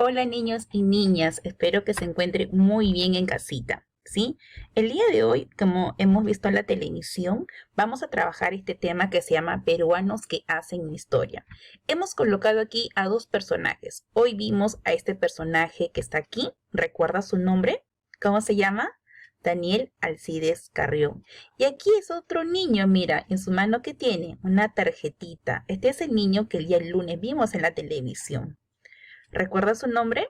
Hola niños y niñas, espero que se encuentren muy bien en casita, ¿sí? El día de hoy, como hemos visto en la televisión, vamos a trabajar este tema que se llama Peruanos que hacen historia. Hemos colocado aquí a dos personajes. Hoy vimos a este personaje que está aquí. ¿Recuerda su nombre? ¿Cómo se llama? Daniel Alcides Carrión. Y aquí es otro niño, mira, en su mano que tiene una tarjetita. Este es el niño que el día lunes vimos en la televisión. ¿Recuerda su nombre?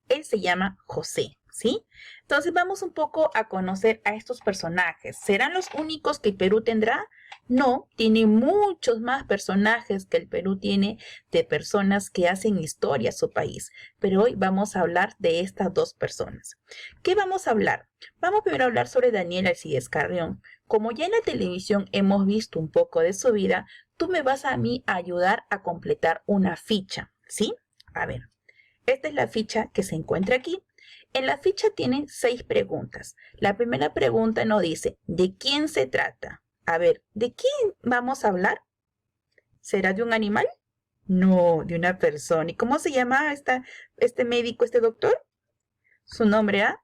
Él se llama José, ¿sí? Entonces vamos un poco a conocer a estos personajes. ¿Serán los únicos que el Perú tendrá? No, tiene muchos más personajes que el Perú tiene de personas que hacen historia a su país. Pero hoy vamos a hablar de estas dos personas. ¿Qué vamos a hablar? Vamos primero a hablar sobre Daniel Alcides Carrión. Como ya en la televisión hemos visto un poco de su vida, tú me vas a mí a ayudar a completar una ficha, ¿sí? A ver. Esta es la ficha que se encuentra aquí. En la ficha tiene 6 preguntas. La primera pregunta nos dice, ¿de quién se trata? A ver, ¿de quién vamos a hablar? ¿Será de un animal? No, de una persona. ¿Y cómo se llama este médico, este doctor? Su nombre es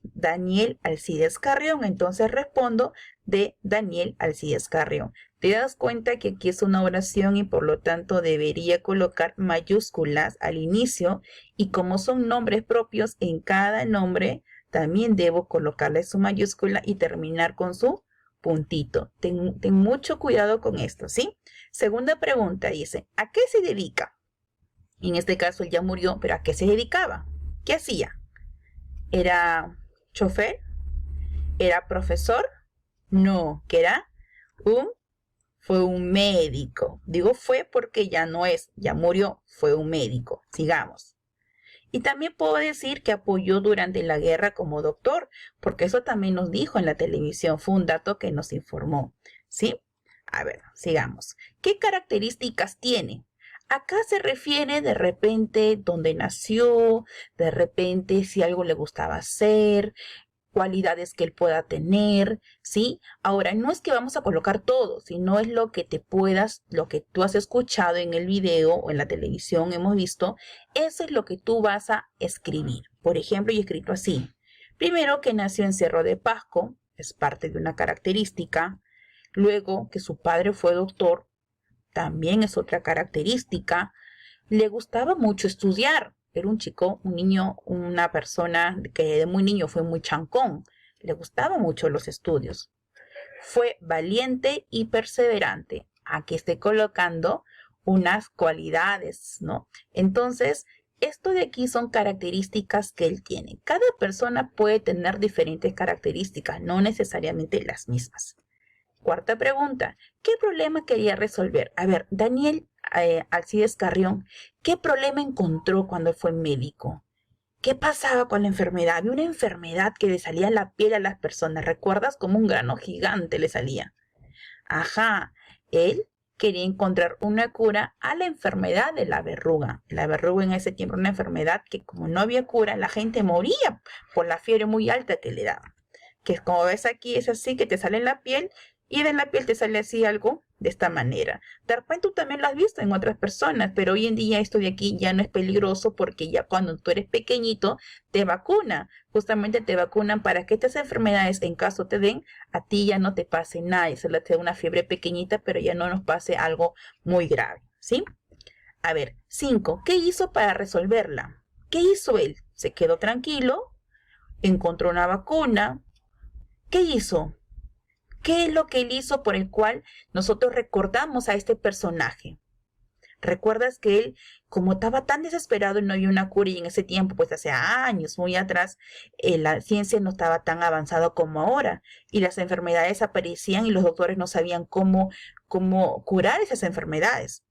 Daniel Alcides Carrión. Entonces respondo de Daniel Alcides Carrión. Te das cuenta que aquí es una oración y por lo tanto debería colocar mayúsculas al inicio, y como son nombres propios, en cada nombre también debo colocarle su mayúscula y terminar con su puntito. Ten mucho cuidado con esto, ¿sí? Segunda pregunta dice, ¿a qué se dedica? En este caso él ya murió, pero ¿a qué se dedicaba? ¿Qué hacía? ¿Era chofer? ¿Era profesor? No, ¿qué era? Fue un médico. Digo fue porque ya no es, ya murió, fue un médico. Sigamos. Y también puedo decir que apoyó durante la guerra como doctor, porque eso también nos dijo en la televisión, fue un dato que nos informó. ¿Sí? A ver, sigamos. ¿Qué características tiene? Acá se refiere de repente dónde nació, de repente si algo le gustaba hacer, cualidades que él pueda tener, ¿sí? Ahora, no es que vamos a colocar todo, sino es lo que te puedas, lo que tú has escuchado en el video o en la televisión, hemos visto, eso es lo que tú vas a escribir. Por ejemplo, yo he escrito así. Primero, que nació en Cerro de Pasco, es parte de una característica. Luego, que su padre fue doctor, también es otra característica. Le gustaba mucho estudiar. Era un chico, un niño, una persona que de muy niño fue muy chancón. Le gustaban mucho los estudios. Fue valiente y perseverante. Aquí estoy colocando unas cualidades, ¿no? Entonces, esto de aquí son características que él tiene. Cada persona puede tener diferentes características, no necesariamente las mismas. Cuarta pregunta, ¿qué problema quería resolver? A ver, Daniel Alcides Carrión, ¿qué problema encontró cuando fue médico? ¿Qué pasaba con la enfermedad? Había una enfermedad que le salía la piel a las personas, ¿recuerdas? Como un grano gigante le salía. Ajá, él quería encontrar una cura a la enfermedad de la verruga. La verruga en ese tiempo era una enfermedad que como no había cura, la gente moría por la fiebre muy alta que le daba. Que como ves aquí es así, que te sale en la piel y de la piel te sale así algo de esta manera. De repente tú también lo has visto en otras personas, pero hoy en día esto de aquí ya no es peligroso porque ya cuando tú eres pequeñito te vacuna. Justamente te vacunan para que estas enfermedades, en caso te den, a ti ya no te pase nada y solo te da una fiebre pequeñita, pero ya no nos pase algo muy grave, ¿sí? A ver, 5. ¿Qué hizo para resolverla? ¿Qué hizo él? Se quedó tranquilo, encontró una vacuna. ¿Qué hizo? ¿Qué es lo que él hizo por el cual nosotros recordamos a este personaje? ¿Recuerdas que él, como estaba tan desesperado y no había una cura y en ese tiempo, pues hace años, muy atrás, la ciencia no estaba tan avanzada como ahora y las enfermedades aparecían y los doctores no sabían cómo curar esas enfermedades?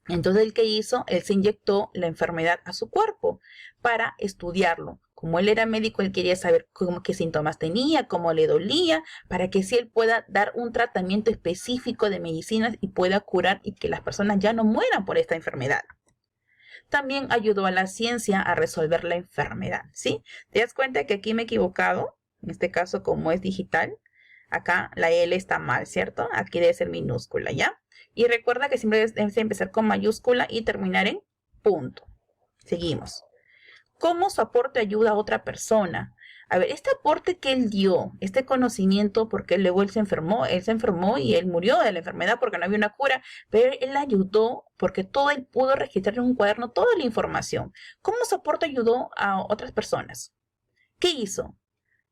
Entonces, ¿el que hizo? Él se inyectó la enfermedad a su cuerpo para estudiarlo. Como él era médico, él quería saber qué síntomas tenía, cómo le dolía, para que si él pueda dar un tratamiento específico de medicinas y pueda curar y que las personas ya no mueran por esta enfermedad. También ayudó a la ciencia a resolver la enfermedad, ¿sí? ¿Te das cuenta que aquí me he equivocado? En este caso, como es digital, acá la L está mal, ¿cierto? Aquí debe ser minúscula, ¿ya? Y recuerda que siempre debes empezar con mayúscula y terminar en punto. Seguimos. cómo su aporte ayuda a otra persona. A ver, este aporte que él dio, este conocimiento, porque luego él se enfermó y él murió de la enfermedad porque no había una cura, pero él ayudó porque todo él pudo registrar en un cuaderno toda la información. ¿Cómo su aporte ayudó a otras personas? ¿Qué hizo?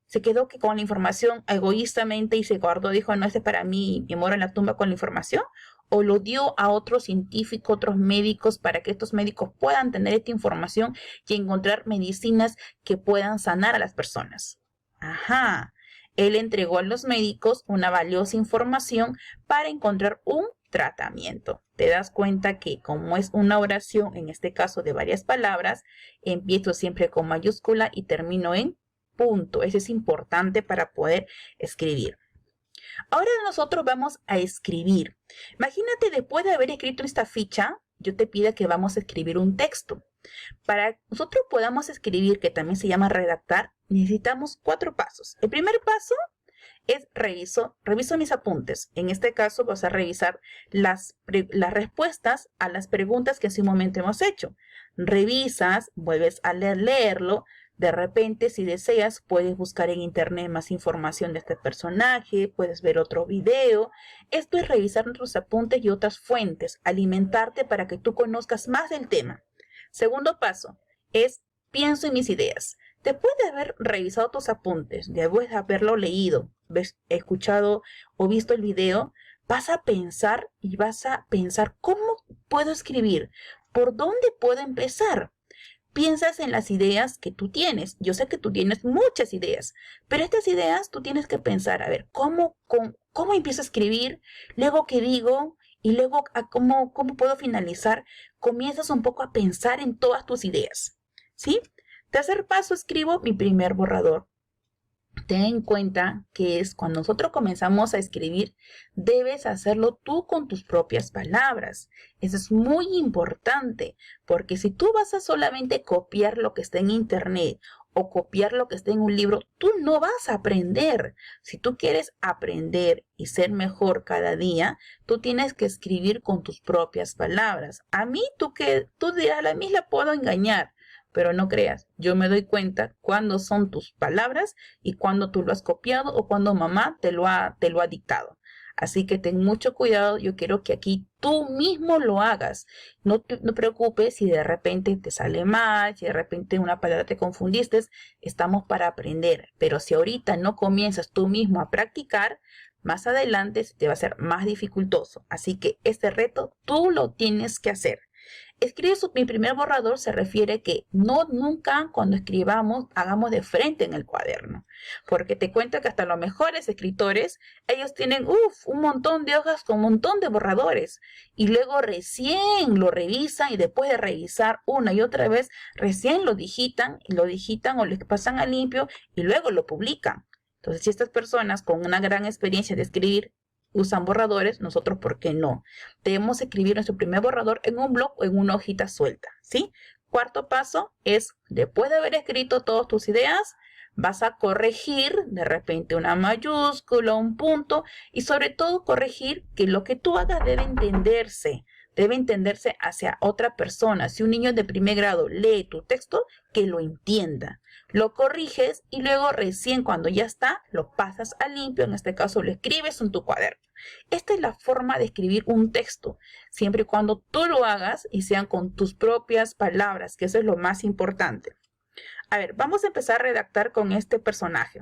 Se quedó que con la información egoístamente y se guardó, dijo, no, este es para mí, me muero en la tumba con la información, o lo dio a otros científicos, otros médicos, para que estos médicos puedan tener esta información y encontrar medicinas que puedan sanar a las personas. Ajá, él entregó a los médicos una valiosa información para encontrar un tratamiento. Te das cuenta que como es una oración, en este caso de varias palabras, empiezo siempre con mayúscula y termino en punto. Eso es importante para poder escribir. Ahora nosotros vamos a escribir. Imagínate, después de haber escrito esta ficha, yo te pido que vamos a escribir un texto. Para nosotros podamos escribir, que también se llama redactar, necesitamos 4 pasos. El primer paso es reviso mis apuntes. En este caso vas a revisar las respuestas a las preguntas que en su momento hemos hecho. Revisas, vuelves a leerlo. De repente, si deseas, puedes buscar en internet más información de este personaje, puedes ver otro video. Esto es revisar nuestros apuntes y otras fuentes, alimentarte para que tú conozcas más del tema. Segundo paso es pienso en mis ideas. Después de haber revisado tus apuntes, después de haberlo leído, escuchado o visto el video, vas a pensar cómo puedo escribir, por dónde puedo empezar. Piensas en las ideas que tú tienes. Yo sé que tú tienes muchas ideas, pero estas ideas tú tienes que pensar, a ver, ¿cómo empiezo a escribir? Luego, ¿qué digo? Y luego, ¿cómo puedo finalizar? Comienzas un poco a pensar en todas tus ideas, ¿sí? Tercer paso, escribo mi primer borrador. Ten en cuenta que es cuando nosotros comenzamos a escribir, debes hacerlo tú con tus propias palabras. Eso es muy importante, porque si tú vas a solamente copiar lo que está en internet o copiar lo que está en un libro, tú no vas a aprender. Si tú quieres aprender y ser mejor cada día, tú tienes que escribir con tus propias palabras. A mí, tú dirás, a mí la puedo engañar. Pero no creas, yo me doy cuenta cuándo son tus palabras y cuándo tú lo has copiado o cuando mamá te lo ha dictado. Así que ten mucho cuidado, yo quiero que aquí tú mismo lo hagas. No te preocupes si de repente te sale mal, si de repente una palabra te confundiste, estamos para aprender. Pero si ahorita no comienzas tú mismo a practicar, más adelante te va a ser más dificultoso. Así que este reto tú lo tienes que hacer. Escribe mi primer borrador se refiere que nunca cuando escribamos hagamos de frente en el cuaderno, porque te cuento que hasta los mejores escritores, ellos tienen un montón de hojas con un montón de borradores y luego recién lo revisan y después de revisar una y otra vez, recién lo digitan o les pasan a limpio y luego lo publican. Entonces, si estas personas con una gran experiencia de escribir usan borradores, nosotros, ¿por qué no? Debemos escribir nuestro primer borrador en un blog o en una hojita suelta, ¿sí? Cuarto paso es, después de haber escrito todas tus ideas, vas a corregir de repente una mayúscula, un punto, y sobre todo corregir que lo que tú hagas debe entenderse hacia otra persona. Si un niño de primer grado lee tu texto, que lo entienda. Lo corriges y luego recién cuando ya está, lo pasas a limpio, en este caso lo escribes en tu cuaderno. Esta es la forma de escribir un texto, siempre y cuando tú lo hagas y sean con tus propias palabras, que eso es lo más importante. A ver, vamos a empezar a redactar con este personaje.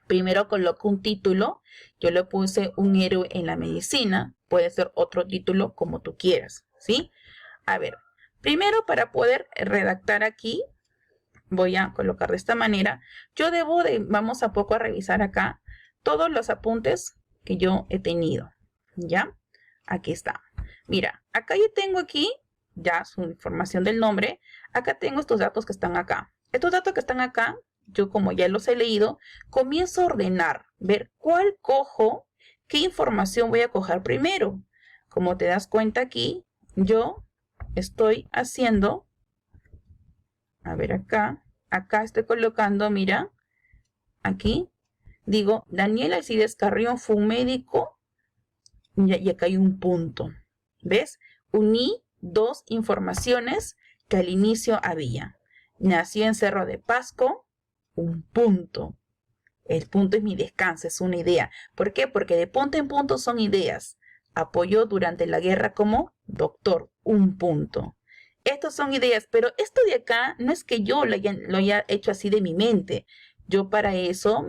Primero coloco un título, yo le puse un héroe en la medicina, puede ser otro título como tú quieras, ¿sí? A ver, primero para poder redactar aquí, voy a colocar de esta manera. Vamos a poco a revisar acá todos los apuntes que yo he tenido, ¿ya? Aquí está. Mira, acá yo tengo aquí ya su información del nombre. Acá tengo estos datos que están acá. Estos datos que están acá, yo como ya los he leído, comienzo a ordenar, ver cuál cojo, qué información voy a coger primero. Como te das cuenta aquí, yo estoy haciendo, a ver acá estoy colocando, mira, aquí, digo, Daniel Alcides Carrión fue un médico, y acá hay un punto, ¿ves? Uní dos informaciones que al inicio había. Nació en Cerro de Pasco, un punto. El punto es mi descanso, es una idea. ¿Por qué? Porque de punto en punto son ideas. Apoyó durante la guerra como doctor, un punto. Estos son ideas, pero esto de acá no es que yo lo haya hecho así de mi mente. Yo para eso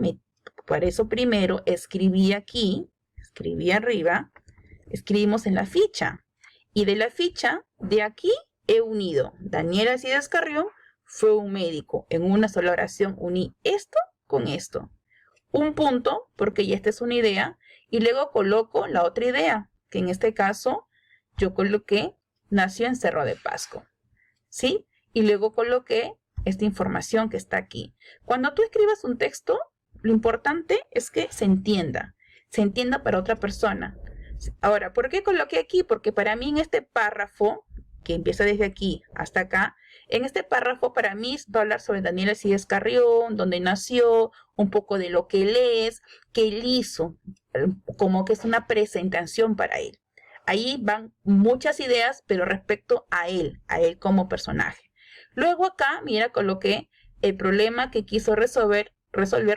primero escribí aquí, escribí arriba, escribimos en la ficha. Y de la ficha, de aquí he unido. Daniel Alcides Carrión fue un médico. En una sola oración uní esto con esto. Un punto, porque ya esta es una idea, y luego coloco la otra idea, que en este caso yo coloqué nació en Cerro de Pasco, ¿sí? Y luego coloqué esta información que está aquí. Cuando tú escribas un texto, lo importante es que se entienda para otra persona. Ahora, ¿por qué coloqué aquí? Porque para mí en este párrafo, que empieza desde aquí hasta acá, en este párrafo para mí va a hablar sobre Daniel Alcides Carrión, dónde nació, un poco de lo que él es, que él hizo, como que es una presentación para él. Ahí van muchas ideas, pero respecto a él como personaje. Luego acá, mira, coloqué el problema que quiso resolver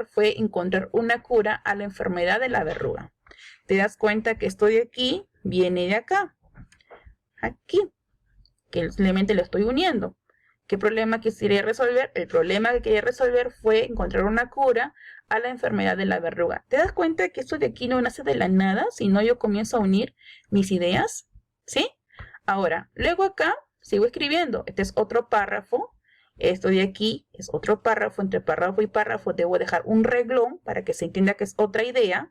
fue encontrar una cura a la enfermedad de la verruga. Te das cuenta que esto de aquí viene de acá. Aquí, que simplemente lo estoy uniendo. ¿Qué problema quisiera resolver? El problema que quería resolver fue encontrar una cura a la enfermedad de la verruga. ¿Te das cuenta que esto de aquí no nace de la nada, sino yo comienzo a unir mis ideas? ¿Sí? Ahora, luego acá sigo escribiendo. Este es otro párrafo. Esto de aquí es otro párrafo. Entre párrafo y párrafo debo dejar un renglón para que se entienda que es otra idea.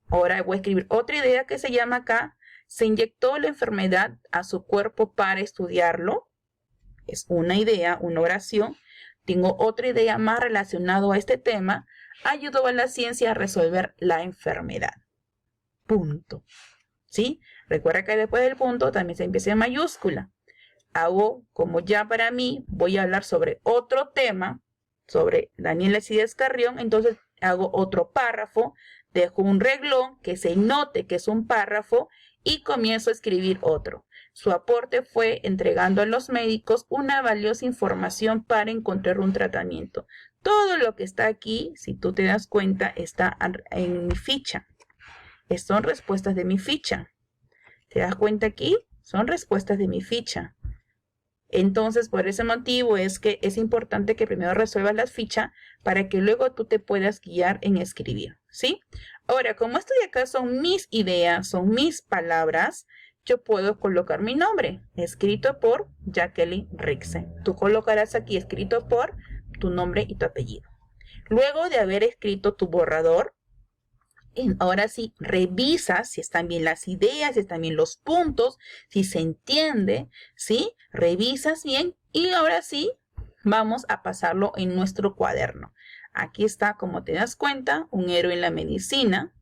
Ahora voy a escribir otra idea que se llama acá. Se inyectó la enfermedad a su cuerpo para estudiarlo. Es una idea, una oración. Tengo otra idea más relacionada a este tema. Ayudó a la ciencia a resolver la enfermedad. Punto. ¿Sí? Recuerda que después del punto también se empieza en mayúscula. Hago, como ya para mí, voy a hablar sobre otro tema, sobre Daniel Alcides Carrión, entonces hago otro párrafo, dejo un renglón que se note que es un párrafo y comienzo a escribir otro. Su aporte fue entregando a los médicos una valiosa información para encontrar un tratamiento. Todo lo que está aquí, si tú te das cuenta, está en mi ficha. Son respuestas de mi ficha. ¿Te das cuenta aquí? Son respuestas de mi ficha. Entonces, por ese motivo es que es importante que primero resuelvas la ficha para que luego tú te puedas guiar en escribir, ¿sí? Ahora, como esto de acá son mis ideas, son mis palabras, yo puedo colocar mi nombre, escrito por Jacqueline Rixe. Tú colocarás aquí escrito por tu nombre y tu apellido. Luego de haber escrito tu borrador, ahora sí, revisas si están bien las ideas, si están bien los puntos, si se entiende, ¿sí? Revisas bien y ahora sí, vamos a pasarlo en nuestro cuaderno. Aquí está, como te das cuenta, un héroe en la medicina.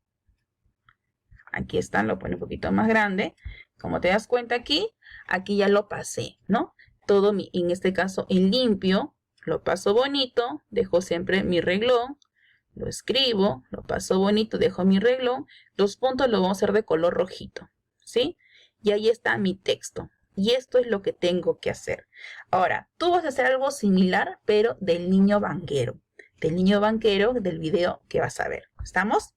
Aquí está, lo pone un poquito más grande. Como te das cuenta aquí ya lo pasé, ¿no? Todo en este caso en limpio, lo paso bonito, dejo siempre mi renglón. Lo escribo, lo paso bonito, dejo mi renglón. Los puntos los vamos a hacer de color rojito, ¿sí? Y ahí está mi texto. Y esto es lo que tengo que hacer. Ahora, tú vas a hacer algo similar, pero del niño banquero. Del niño banquero del video que vas a ver. ¿Estamos?